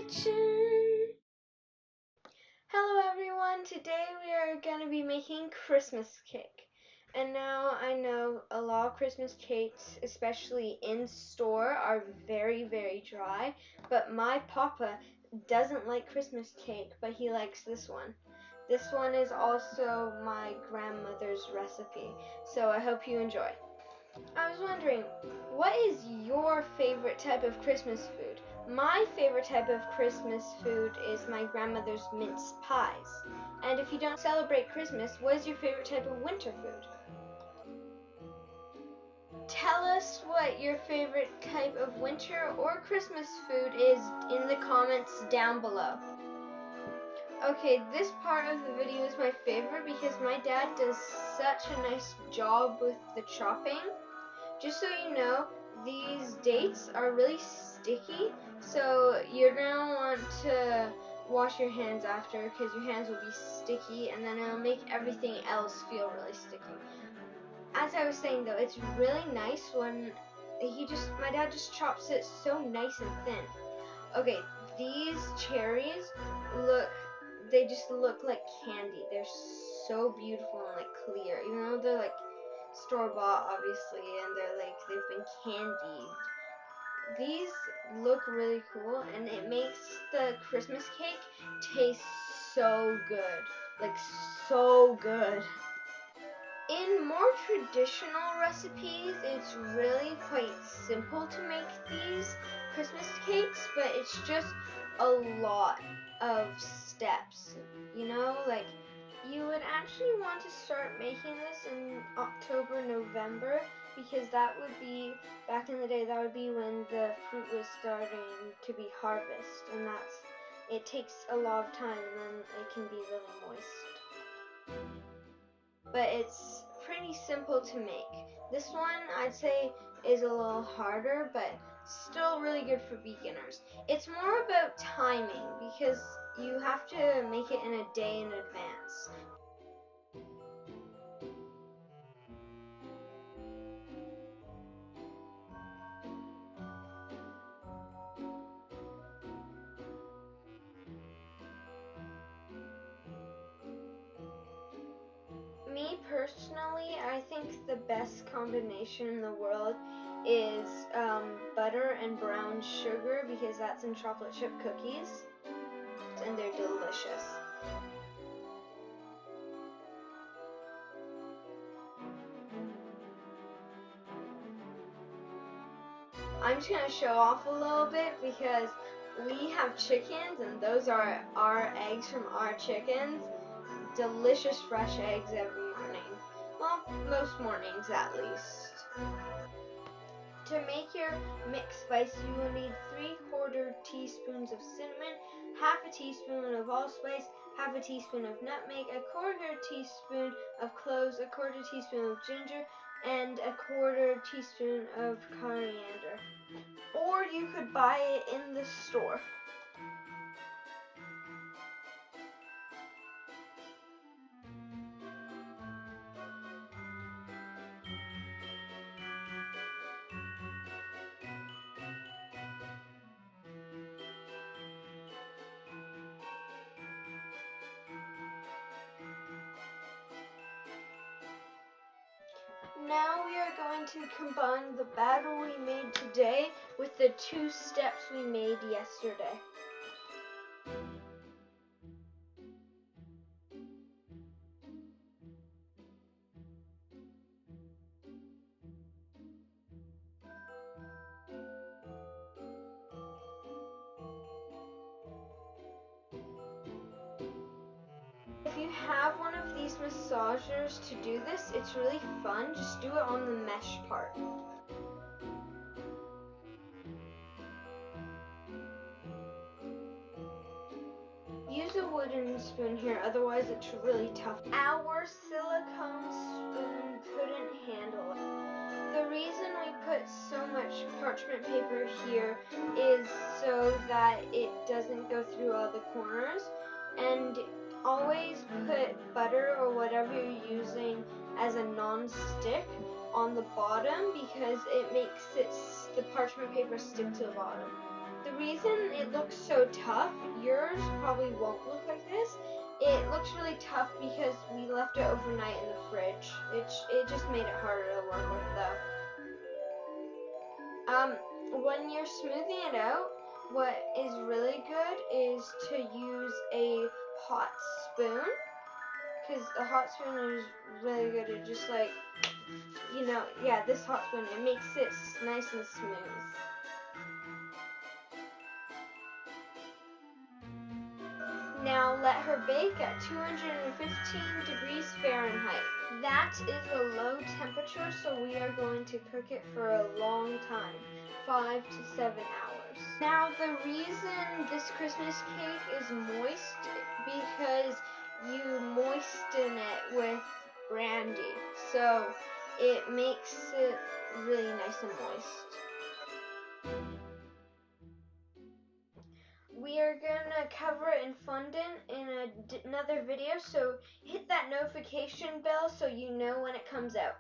kitchen. Hello everyone, today we are going to be making Christmas cake. And now I know a lot of Christmas cakes, especially in store, are very dry, but my papa doesn't like Christmas cake, but he likes this one. This one is also my grandmother's recipe, so I hope you enjoy. I was wondering, what is your favorite type of Christmas food? My favorite type of Christmas food is my grandmother's mince pies. And if you don't celebrate Christmas, what is your favorite type of winter food? Tell us what your favorite type of winter or Christmas food is in the comments down below. Okay, this part of the video is my favorite because my dad does such a nice job with the chopping. Just so you know, these dates are really sticky, so you're going to want to wash your hands after because your hands will be sticky and then it'll make everything else feel really sticky. As I was saying though, it's really nice when my dad just chops it so nice and thin. Okay, these cherries they just look like candy. They're so beautiful and like clear, even though they're like store-bought obviously, and they've been candied. These look really cool and it makes the Christmas cake taste so good, like so good. In more traditional recipes, it's really quite simple to make these Christmas cakes, but it's just a lot of steps, you know, like you would actually want to start making this in October, November, because that would be, back in the day, that would be when the fruit was starting to be harvest, and it takes a lot of time and then it can be really moist. But it's pretty simple to make. This one I'd say is a little harder, but still really good for beginners. It's more about timing because you have to make it in a day in advance. Me personally, I think the best combination in the world is butter and brown sugar because that's in chocolate chip cookies and they're delicious. I'm just going to show off a little bit because we have chickens and those are our eggs from our chickens. Delicious fresh eggs every morning. Well, most mornings at least. To make your mixed spice, you will need 3/4 teaspoons of cinnamon, half a teaspoon of allspice, half a teaspoon of nutmeg, a 1/4 teaspoon of cloves, a 1/4 teaspoon of ginger, and a 1/4 teaspoon of coriander. Or you could buy it in the store. Now we are going to combine the batter we made today with the 2 steps we made yesterday. If you have one of these massagers to do this, it's really fun. Just do it on the mesh part. Use a wooden spoon here, otherwise it's really tough. Our silicone spoon couldn't handle it. The reason we put so much parchment paper here is so that it doesn't go through all the corners, and always put butter or whatever you're using as a non-stick on the bottom because it makes the parchment paper stick to the bottom. The reason it looks so tough, yours probably won't look like this. It looks really tough because we left it overnight in the fridge. It just made it harder to work with though. When you're smoothing it out, what is really good is to use a hot spoon, because a hot spoon is really good. It just like, yeah, this hot spoon, it makes it nice and smooth. Now let her bake at 215 degrees Fahrenheit. That is a low temperature, so we are going to cook it for a long time, 5 to 7 hours. Now the reason this Christmas cake is moist because you moisten it with brandy, so it makes it really nice and moist. We are gonna cover it in fondant in another video, so hit that notification bell so you know when it comes out.